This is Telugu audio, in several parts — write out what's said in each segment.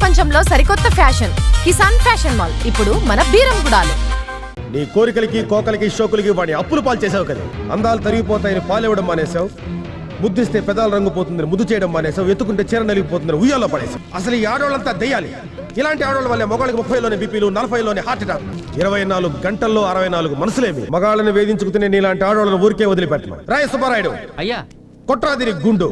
ప్రపంచంలో సరికొత్త ఫ్యాషన్ కిసాన్ ఫ్యాషన్ మాల్ ఇప్పుడు మన బీరంగూడలో. నీ కోరికలకి కోకలకి షోకులకి వాడి అప్పులు పాలు చేసావు కదా. అందాలు తరిగిపోతాయని పాలివ్వడం మానేసావు, ముద్దిస్తే పెదాలు రంగు పోతుందని ముద్దు చేయడం మానేసావు, ఎత్తుకుంటే చీర నలిగిపోతుందని ఉయ్యాలో పడేసావు. అసలు ఈ ఆడవాళ్ళంతా దెయ్యాలి. ఇలాంటి ఆడవాళ్ళ వల్లే మగాళ్ళకి 30లోనే బీపీలు, 40లోనే హార్ట్ అటాక్, 24 గంటల్లో 64 మనసులేమి. మగాళ్ళని వేధించుకునే నీలాంటి ఆడవాళ్ళని ఊరికే వదిలిపెట్టను. రాయ సుబ్బారాయుడు అయ్యా, కొట్రాదిరి గుండు.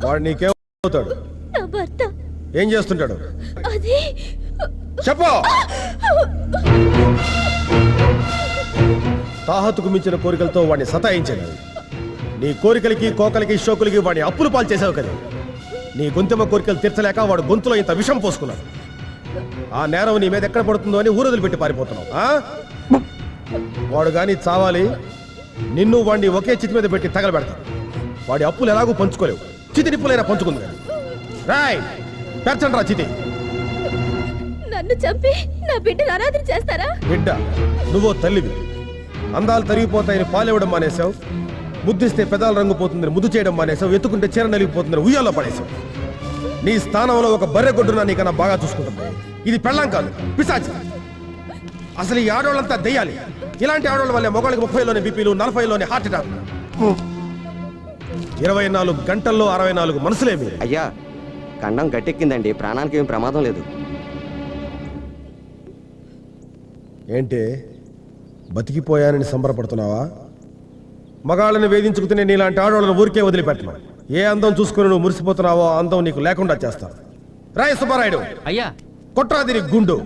వాడు నీకేమవుతాడు? ఏం చేస్తుంటాడు చెప్పు. తాహతుకు మించిన కోరికలతో వాడిని సతాయించాడు. నీ కోరికలకి కోకలకి షోకులకి వాడిని అప్పులు పాలు చేసావు కదా. నీ గొంతెమ్మ కోరికలు తీర్చలేక వాడు గొంతులో ఇంత విషం పోసుకున్నాడు. ఆ నేరం నీ మీద ఎక్కడ పడుతుందో అని ఊరదులు పెట్టి పారిపోతున్నావు. వాడు గాని చావాలి, నిన్ను వాడిని ఒకే చితి మీద పెట్టి తగలబెడతాడు. వాడి అప్పులు ఎలాగూ పంచుకోలేవు, చితి నిప్పులైనా పంచుకుంది. రాయ్ పెంచండి రా చితి. నన్ను చంపి నా బిడ్డను అనాథం చేస్తారా? బిడ్డ నువ్వో తల్లివి. అందాలు తరిగిపోతాయని పాలివ్వడం మానేసావు, ముద్దిస్తే పెదాలు రంగు పోతుందని ముద్దు చేయడం మానేసావు, ఎత్తుకుంటే చీర నలిగిపోతుందని ఉయ్యాలో పడేసావు. నీ స్థానంలో ఒక బర్రె గొడ్డున నీకన్నా బాగా చూసుకుంటుంది. ఇది పెళ్ళాం కాదు, పిశాచి. అసలు ఈ ఆడవాళ్ళంతా దెయ్యాలి. ఇలాంటి ఆడవాళ్ళ వల్లే మగాళ్ళకి 30లోనే బీపీలు, 40లోనే హార్ట్ అటాక్, 24 గంటల్లో 64 మనసులేమి. అయ్యా, కండం గట్టెక్కిందండి, ప్రాణానికి ఏం ప్రమాదం లేదు. ఏంటి బతికిపోయానని సంబరపడుతున్నావా? మగాళ్ళని వేధించుకునే నీలాంటి ఆడవాళ్ళని ఊరికే వదిలిపెట్టను. ఏ అందం చూసుకుని నువ్వు మురిసిపోతున్నావో ఆ అందం నీకు లేకుండా చేస్తా. రాయ సుబ్బారాయుడు అయ్యా, కొట్రాదిరి గుండు.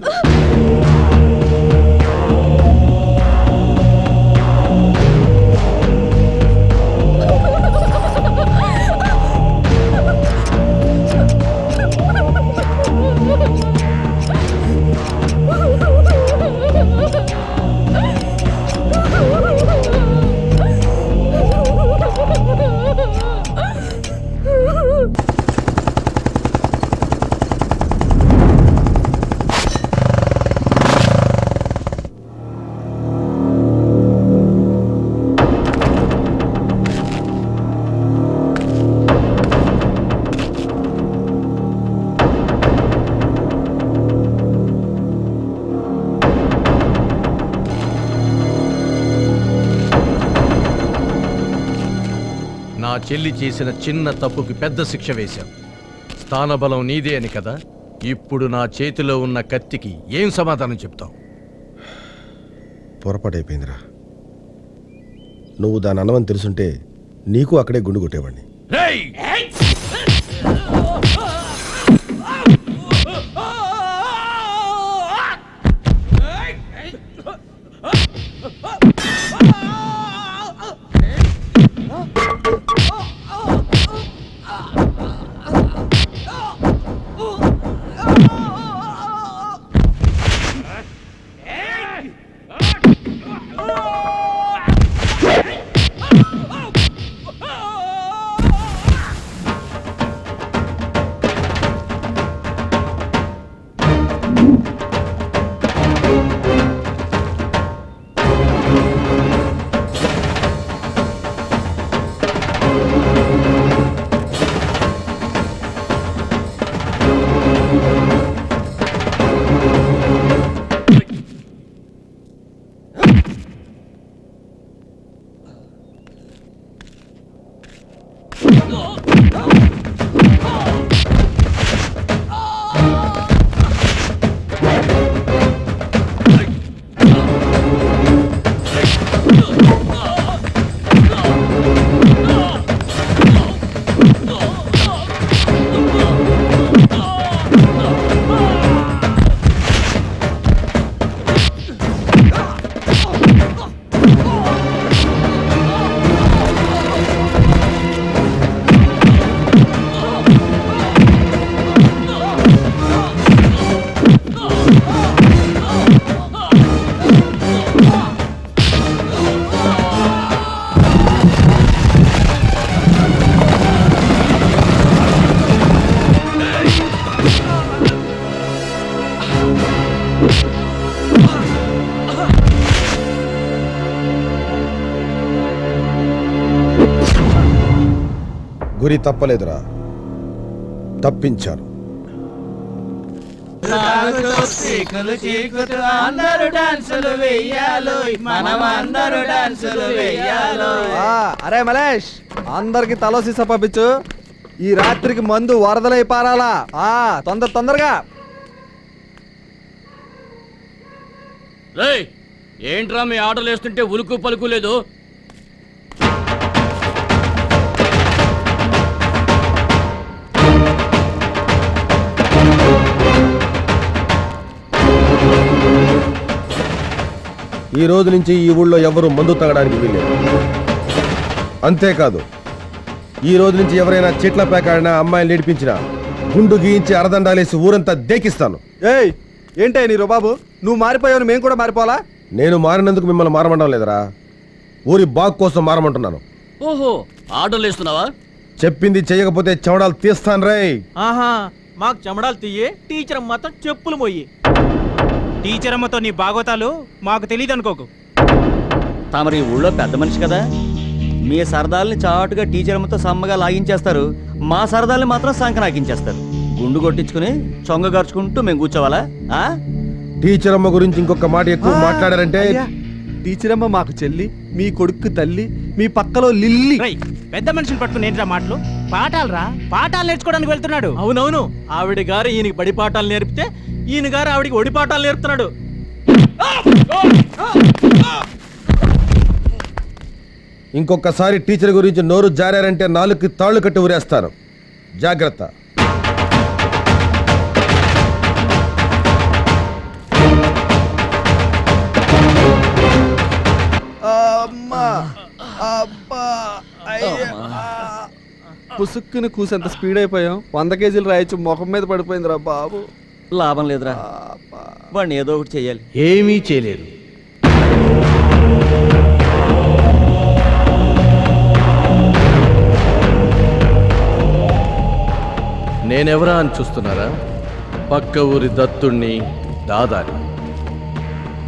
నా చెల్లి చేసిన చిన్న తప్పుకి పెద్ద శిక్ష వేశాం. స్థానబలం నీదే అని కదా. ఇప్పుడు నా చేతిలో ఉన్న కత్తికి ఏం సమాధానం చెప్తావు? పొరపాటైపోయిందిరా. నువ్వు దాని అన్నమని తెలుసుంటే నీకు అక్కడే గుండు కొట్టేవాడిని. గురి తప్పలేదురా, తప్పించాను. అరే మలేష్, అందరికి తలో సీసా పంపించు. ఈ రాత్రికి మందు వరదలై పారాలా. తొందరగా. రేయ్, ఏంట్రా మీ ఆర్డర్లు వేస్తుంటే ఉలుకు పలుకు లేదు? ఈ రోజు నుంచి ఈ ఊళ్ళో ఎవరు మందు తాగడానికి వీల్లేదు. అంతేకాదు, ఈ రోజు నుంచి ఎవరైనా చెట్ల పేకాడినా, అమ్మాయిని నేర్పించినా గుండు గీయించి అరదండాలేసి ఊరంతా దేకిస్తాను. ఏయ్, ఏంటే నీరు బాబు, నువ్వు మారిపోయావు, మేము కూడా మారిపోవాలా? నేను మారినందుకు మిమ్మల్ని మారమండం లేదురా, ఊరి బాగు కోసం మారమంటున్నాను. ఓహో, ఆర్డర్లు వేస్తున్నావా? చెప్పింది చేయకపోతే చెమడాలు తీస్తాను రేయ్. ఆహా, మాకు చెమడాలు తీయే, టీచర్ అమ్మతో చెప్పులు మొయ్యి. టీచర్ అమ్మతో నీ బాగోతాలు మాకు తెలియదు అనుకోకు. తమరి ఊళ్ళో పెద్ద మనిషి కదా, మీ సరదాల్ని చాటుగా టీచర్ అమ్మతో సమ్మగా లాగించేస్తారు, మా సరదాల్ని మాత్రం సంకనాకించేస్తారు. గుండు కొట్టించుకుని చొంగ గరుచుకుంటూ మేము కూర్చోవాలా? టీచర్ అమ్మ గురించి ఇంకొక మాట ఎక్కువ మాట్లాడారంటే. టీచర్ అమ్మ మాకు చెల్లి, మీ కొడుకు తల్లి, మీ పక్కలో లిల్లీ. పెద్ద మనిషిని పట్టుకుని ఏంట్రా మాటలు? పాఠాలు నేర్చుకోవడానికి వెళ్తున్నాడు. అవునవును, ఆవిడ గారు ఈయనకి బడి పాఠాలు నేర్పితే ఈయన గారు ఆవిడికి ఒడి పాఠాలు నేర్పుతున్నాడు. ఇంకొకసారి టీచర్ గురించి నోరు జారారంటే నాలుగుకి తాళ్లు కట్టి ఊరేస్తాను. జాగ్రత్త. పుసుక్కుని కూసంత స్పీడ్ అయిపోయాం. 100 కేజీలు రాయొచ్చు, ముఖం మీద పడిపోయిందిరా బాబు. లాభం లేదురా, వాడిని ఏదో ఒకటి చెయ్యాలి. ఏమీ చేయలేరు. నేనెవరా అని చూస్తున్నారా? పక్క ఊరి దత్తుణ్ణి, దాదాని.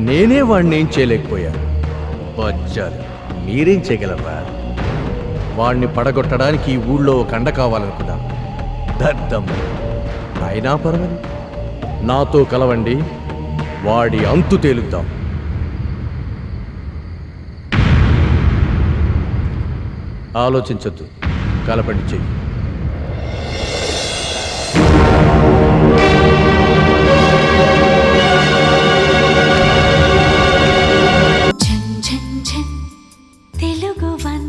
నేనే వాడిని ఏం చేయలేకపోయాను. బజ్జాలు మీరేం చేయగలరా? వాణ్ణి పడగొట్టడానికి ఈ ఊళ్ళో ఒక అండ కావాలనుకున్నా. దద్దమ్మ అయినా పర్వాలేదు, నాతో కలవండి, వాడి అంతు తేలుద్దాం. ఆలోచించొద్దు, కలపండి చెయ్యి. తెలుగు 1